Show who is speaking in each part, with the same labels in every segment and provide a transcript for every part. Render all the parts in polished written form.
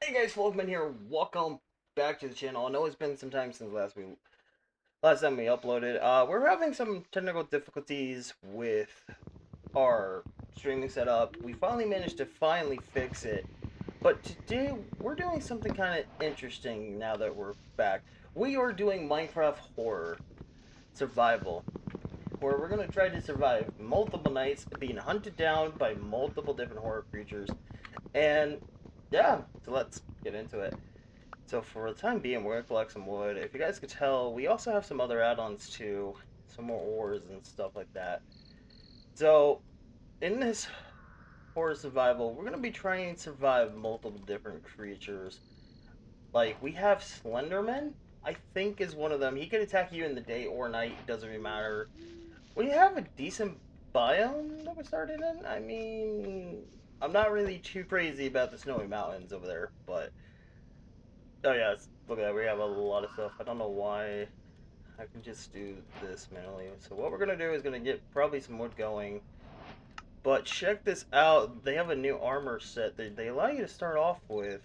Speaker 1: Hey guys, FLUFF MAN here. Welcome back to the channel. I know it's been some time since last time we uploaded. We're having some technical difficulties with our streaming setup. We finally managed to fix it. But today we're doing something kind of interesting now that we're back. We are doing Minecraft horror survival, where we're gonna try to survive multiple nights being hunted down by multiple different horror creatures. And yeah, so let's get into it. So for the time being, we're gonna collect some wood. If you guys could tell, we also have some other add-ons too, some more ores and stuff like that. So in this horror survival, we're gonna be trying to survive multiple different creatures. Like we have Slenderman, I think is one of them. He could attack you in the day or night, doesn't really matter. We have a decent biome that we started in. I mean, I'm not really too crazy about the snowy mountains over there, but oh yeah, look at that. We have a lot of stuff. I don't know why. I can just do this manually. So what we're gonna do is gonna get probably some wood going. But check this out. They have a new armor set that they allow you to start off with.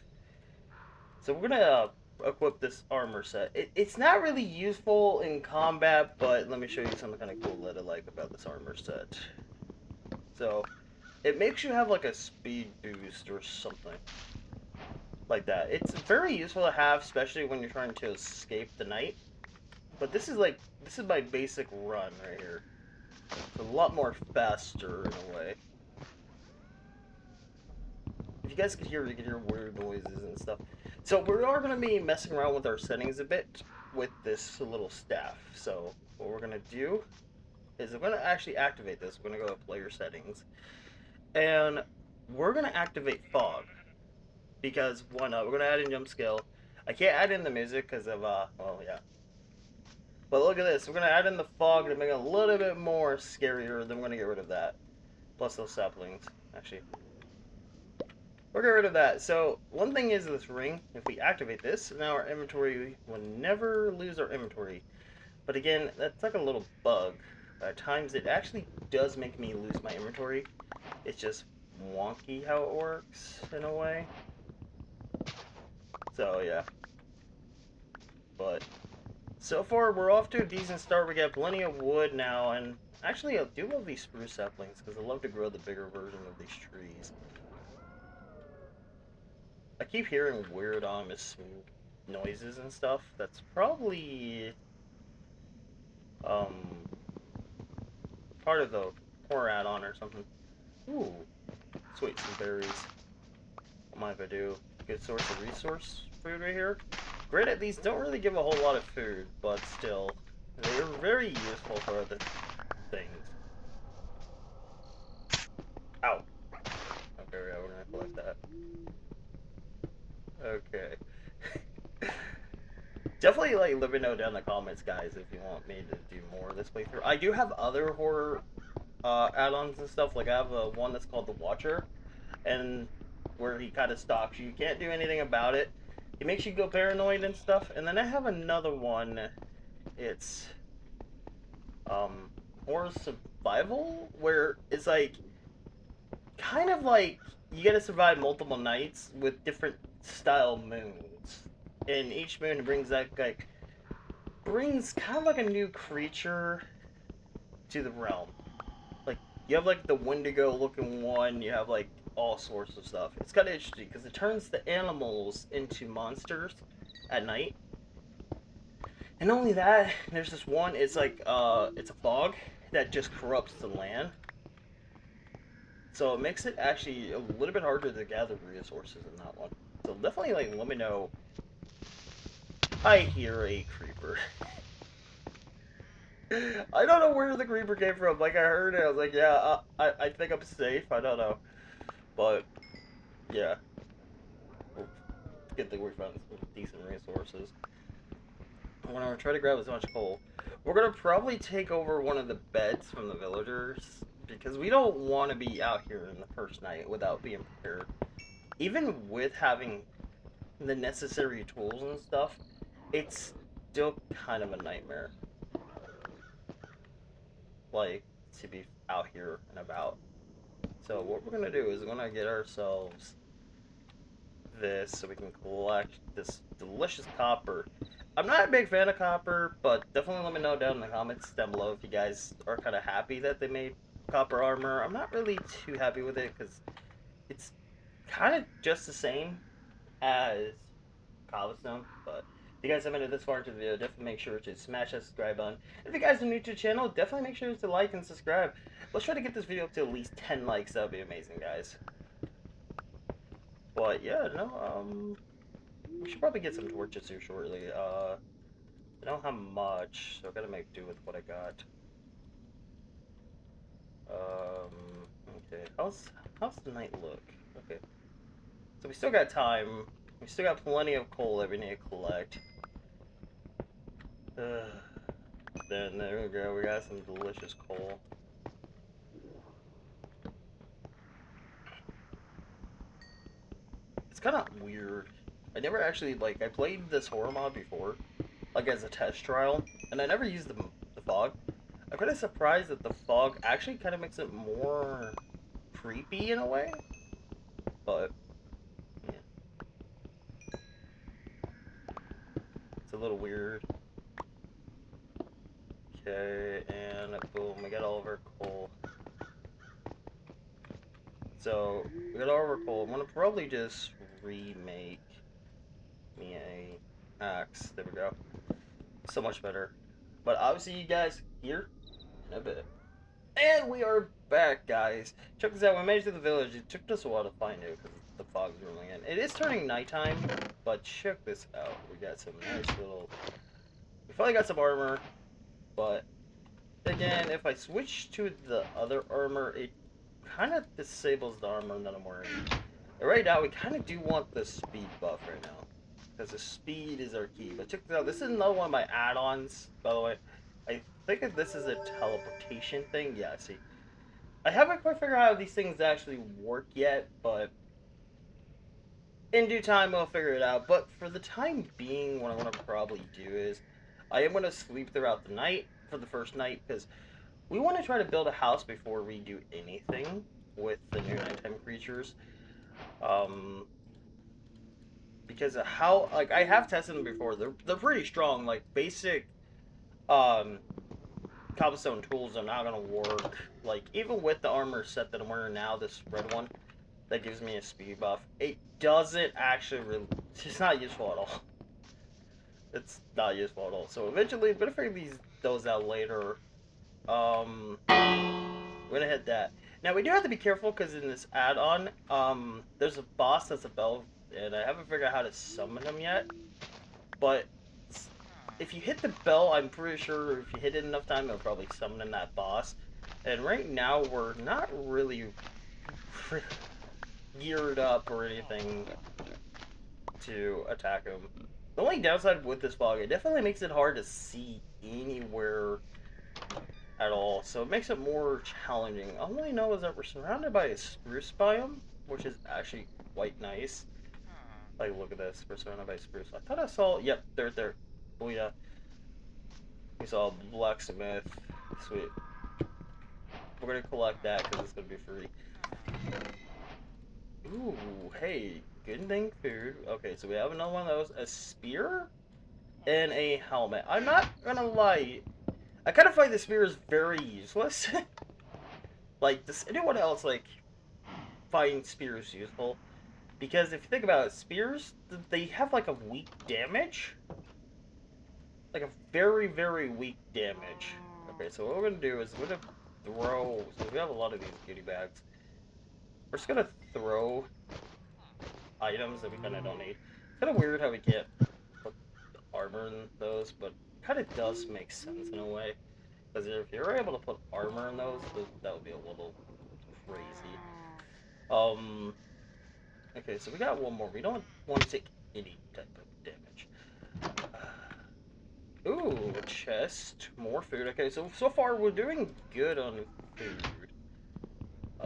Speaker 1: So we're gonna equip this armor set. It's not really useful in combat, but let me show you something kind of cool that I like about this armor set. So it makes you have like a speed boost or something like that. It's very useful to have, especially when you're trying to escape the night. But this is my basic run right here. It's a lot more faster in a way. If you guys could hear, you could hear weird noises and stuff. So we are going to be messing around with our settings a bit with this little staff. So what we're going to do is we're going to actually activate this. We're going to go to player settings. And we're going to activate fog. Because why not? We're going to add in jump scale. I can't add in the music because of, well, yeah. But look at this. We're going to add in the fog to make it a little bit more scarier. Then we're going to get rid of that. Plus those saplings. Actually, we'll get rid of that. So one thing is this ring. If we activate this, now our inventory will never lose our inventory. But again, that's like a little bug. At times it actually does make me lose my inventory. It's just wonky how it works in a way. So yeah. But so far we're off to a decent start. We got plenty of wood now, and actually I do love these spruce saplings because I love to grow the bigger version of these trees. I keep hearing weird ominous noises and stuff. That's probably um part of the horror add-on or something. Ooh, sweet, some berries. What mind if I do? Good source of resource food right here. Granted, these don't really give a whole lot of food, but still, they're very useful for other things. Ow. Okay, yeah, we're gonna collect that. Okay. Definitely, like, let me know down in the comments, guys, if you want me to do more of this playthrough. I do have other horror add-ons and stuff. Like, I have one that's called The Watcher, and where he kind of stalks you. You can't do anything about it. He makes you go paranoid and stuff. And then I have another one. It's horror survival, where it's like kind of like you got to survive multiple nights with different style moons, and each moon brings that like brings kind of like a new creature to the realm. Like you have like the Wendigo looking one, you have like all sorts of stuff. It's kind of interesting because it turns the animals into monsters at night. And not only that, there's this one. It's like it's a fog that just corrupts the land, so it makes it actually a little bit harder to gather resources in that one. So definitely like let me know. I hear a creeper. I don't know where the creeper came from. Like I heard it, I was like, yeah, I think I'm safe. I don't know, but yeah, good thing we found some decent resources. I'm gonna try to grab as much coal. We're gonna probably take over one of the beds from the villagers because we don't want to be out here in the first night without being prepared. Even with having the necessary tools and stuff, it's still kind of a nightmare. Like to be out here and about. So what we're gonna do is we're gonna get ourselves this so we can collect this delicious copper. I'm not a big fan of copper, but definitely let me know down in the comments down below if you guys are kind of happy that they made copper armor. I'm not really too happy with it because it's kind of just the same as cobblestone, but if you guys have made it this far into the video, definitely make sure to smash that subscribe button. If you guys are new to the channel, definitely make sure to like and subscribe. Let's try to get this video up to at least 10 likes. That would be amazing, guys. But yeah, no, we should probably get some torches here shortly. I don't have much, so I gotta make do with what I got. Okay, how's the night look? Okay, so we still got time. We still got plenty of coal that we need to collect. Then there we go. We got some delicious coal. It's kind of weird. I never actually I played this horror mod before, like as a test trial, and I never used the fog. I'm kind of surprised that the fog actually kind of makes it more creepy in a way, but yeah, it's a little weird. Okay, and boom, we got all of our coal. So we got all of our coal. I'm gonna probably just remake me a axe. There we go. So much better. But I'll see you guys here in a bit. And we are back, guys. Check this out. We made it to the village. It took us a while to find it because the fog's rolling in. It is turning nighttime, but check this out. We got some nice little... We finally got some armor, but again, if I switch to the other armor, it kind of disables the armor that I'm wearing. And right now, we kind of do want the speed buff right now, because the speed is our key. But check this out. This is another one of my add-ons, by the way. I think that this is a teleportation thing. Yeah, see. I haven't quite figured out how these things actually work yet, but in due time we'll figure it out. But for the time being, what I'm going to probably do is I am going to sleep throughout the night for the first night, because we want to try to build a house before we do anything with the new nighttime creatures. Because of how, I have tested them before. They're pretty strong. Like, basic cobblestone tools are not gonna work. Like, even with the armor set that I'm wearing now, this red one that gives me a speed buff, it doesn't actually it's not useful at all. It's not useful at all. So eventually I'm gonna figure those out later. We're gonna hit that. Now we do have to be careful because in this add-on, there's a boss that's a bell, and I haven't figured out how to summon him yet. But if you hit the bell, I'm pretty sure if you hit it enough time, it'll probably summon in that boss. And right now, we're not really geared up or anything to attack him. The only downside with this fog, it definitely makes it hard to see anywhere at all. So it makes it more challenging. All I know is that we're surrounded by a spruce biome, which is actually quite nice. Like, look at this. We're surrounded by spruce. I thought I saw... Yep, there. Oh, yeah. We saw a blacksmith. Sweet. We're gonna collect that because it's gonna be free. Ooh, hey. Good thing food. Okay, so we have another one of those. A spear and a helmet. I'm not gonna lie. I kind of find the spear is very useless. Like, does anyone else, find spears useful? Because if you think about it, spears, they have, a weak damage. Like, a very, very weak damage. Okay, so what we're going to do is we're going to throw... So we have a lot of these goodie bags. We're just going to throw items that we kind of don't need. It's kind of weird how we can't put armor in those, but it kind of does make sense in a way. Because if you're able to put armor in those, that would be a little crazy. Okay, so we got one more. We don't want to take any type of damage. Ooh, a chest. More food. Okay, so far we're doing good on food.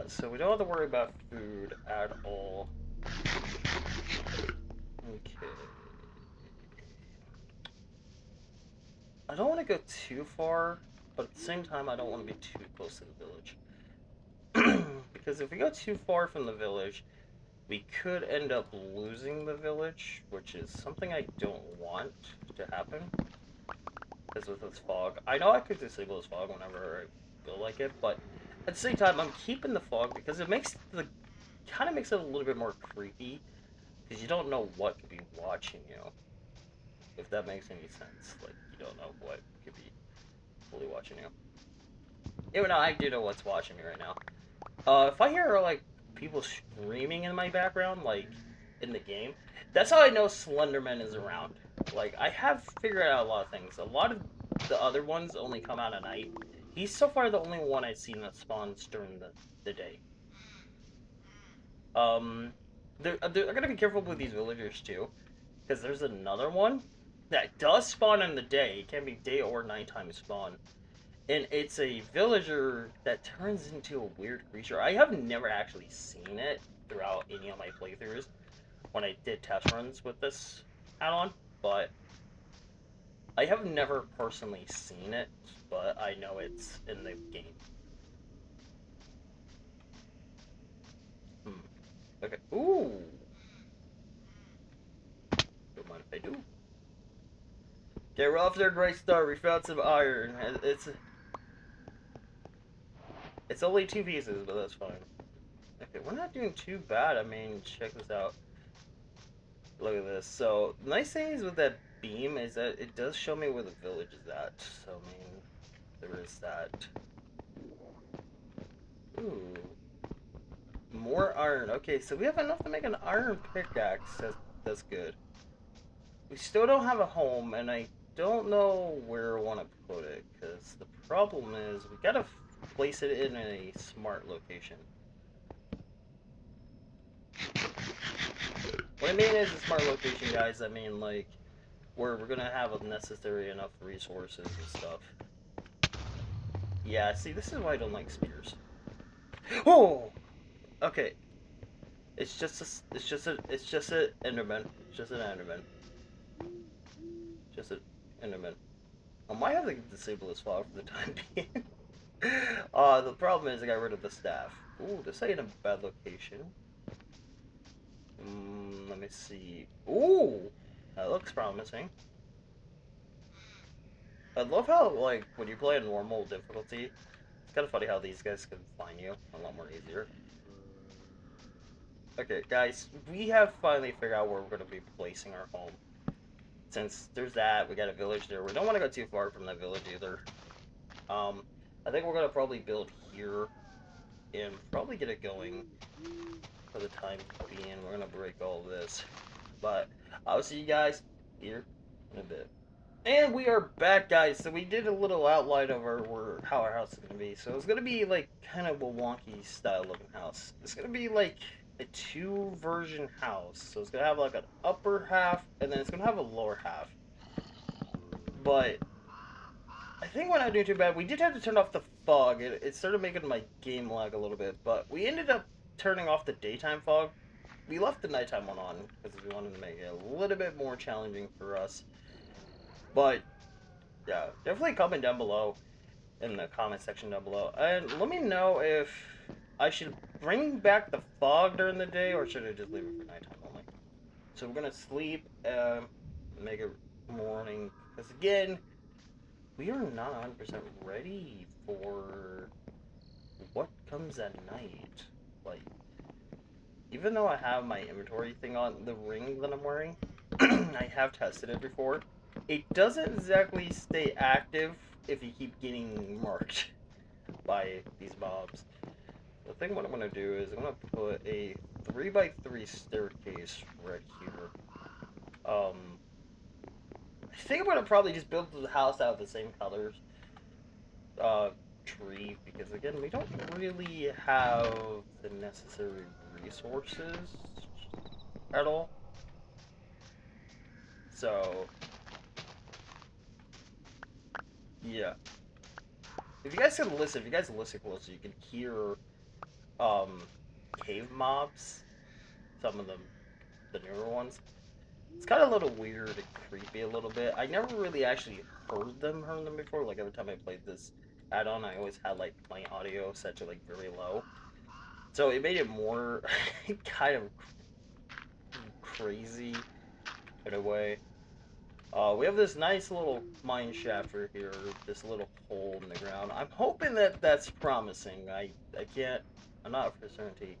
Speaker 1: So we don't have to worry about food at all. Okay. I don't want to go too far, but at the same time I don't want to be too close to the village. Because if we go too far from the village, we could end up losing the village, which is something I don't want to happen. Because with this fog, I know I could disable this fog whenever I feel like it, but at the same time, I'm keeping the fog because it makes the kind of makes it a little bit more creepy because you don't know what could be watching you. If that makes any sense, like you don't know what could be fully watching you. Even though I do know what's watching me right now. If I hear like people screaming in my background, like in the game, that's how I know Slenderman is around. Like I have figured out a lot of things. A lot of the other ones only come out at night. He's so far the only one I've seen that spawns during the day. Um, they're gonna be careful with these villagers too, because there's another one that does spawn in the day. It can be day or nighttime spawn, and it's a villager that turns into a weird creature. I have never actually seen it throughout any of my playthroughs when I did test runs with this add-on, but I have never personally seen it, but I know it's in the game. Hmm. Okay. Ooh. Don't mind if I do. Okay, we're off to a great start. We found some iron. It's only 2 pieces, but that's fine. Okay, we're not doing too bad. I mean, check this out. Look at this. So, the nice thing is with that beam is that it does show me where the village is at. So, I mean, there is that. Ooh. More iron. Okay, so we have enough to make an iron pickaxe. That's good. We still don't have a home, and I don't know where I want to put it, because the problem is we gotta place it in a smart location. What I mean is a smart location, guys. I mean, like, where we're gonna have necessary enough resources and stuff. Yeah, see, this is why I don't like spears. Oh! Okay. It's just a Enderman. It's just an Enderman. Just an Enderman. I might have to disable this file for the time being. The problem is I got rid of the staff. Ooh, this ain't a bad location. Let me see. Ooh! That looks promising. I love how, like, when you play a normal difficulty, it's kind of funny how these guys can find you a lot more easier. Okay, guys, we have finally figured out where we're going to be placing our home. Since there's that, we got a village there. We don't want to go too far from that village either. I think we're going to probably build here and probably get it going for the time being. We're going to break all this. But I'll see you guys here in a bit. And we are back, guys. So we did a little outline of how our house is going to be. So it's going to be like kind of a wonky style looking house. It's going to be like a 2-version house. So it's going to have like an upper half and then it's going to have a lower half. But I think we're not doing too bad. We did have to turn off the fog. It started making my game lag a little bit. But we ended up turning off the daytime fog. We left the nighttime one on because we wanted to make it a little bit more challenging for us. But yeah, definitely comment down below in the comment section down below. And let me know if I should bring back the fog during the day or should I just leave it for nighttime only. So we're going to sleep and make it morning. Because again, we are not 100% ready for what comes at night. Like, even though I have my inventory thing on, the ring that I'm wearing, I have tested it before. It doesn't exactly stay active if you keep getting marked by these mobs. The thing what I'm going to do is I'm going to put a 3x3 staircase right here. I think I'm going to probably just build the house out of the same colors. Tree, because again, we don't really have the necessary resources at all. So, yeah. If you guys listen closely, you can hear cave mobs. Some of them, the newer ones. It's kind of a little weird and creepy a little bit. I never really actually heard them before. Like every time I played this add-on, I always had like my audio set to like very low, so it made it more kind of crazy in a way. We have this nice little mine shaft right here, this little hole in the ground. I'm hoping that that's promising. I can't, I'm not for certainty.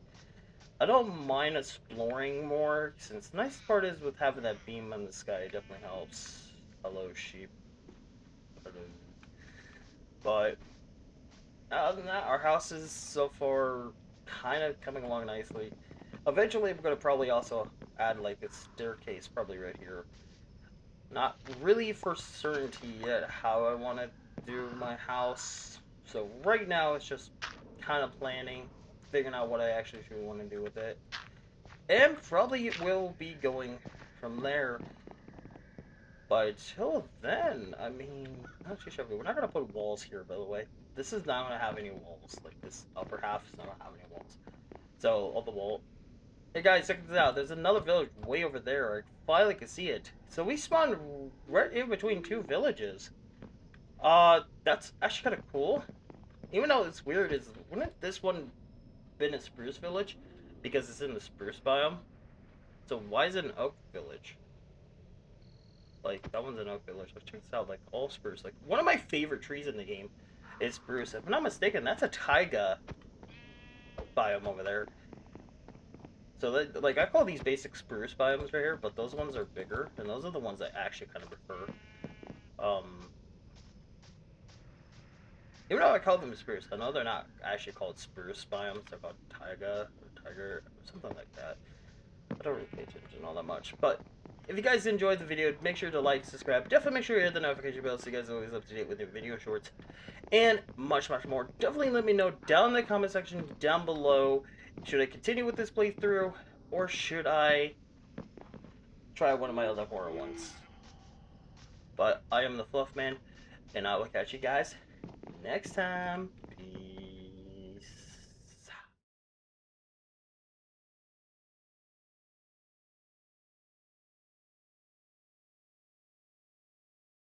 Speaker 1: I don't mind exploring more, since the nice part is with having that beam in the sky, it definitely helps. Hello, sheep. Hello. But other than that, our house is so far kind of coming along nicely. Eventually, I'm gonna probably also add like a staircase, probably right here. Not really for certainty yet how I want to do my house. So right now, it's just kind of planning, figuring out what I actually should want to do with it, and probably it will be going from there. But until then, I mean, not too sure. We're not gonna put walls here, by the way. This is not gonna have any walls. Like this upper half is not gonna have any walls. So all the wall. Hey guys, check this out. There's another village way over there. I finally can see it. So we spawned right in between two villages. That's actually kind of cool. Even though it's weird, is wouldn't this one been a spruce village because it's in the spruce biome? So why is it an oak village? Like, that one's an oak village. Let's check this out. Like, all spruce. Like, one of my favorite trees in the game is spruce. If I'm not mistaken, that's a taiga biome over there. So, that, like, I call these basic spruce biomes right here, but those ones are bigger, and those are the ones I actually kind of prefer. Even though I call them spruce, I know they're not actually called spruce biomes. They're called taiga or tiger, or something like that. I don't really pay attention all that much, but if you guys enjoyed the video, make sure to like, subscribe. Definitely make sure you hit the notification bell so you guys are always up to date with new video shorts and much, much more. Definitely let me know down in the comment section down below. Should I continue with this playthrough, or should I try one of my other horror ones? But I am the Fluff Man, and I will catch you guys next time.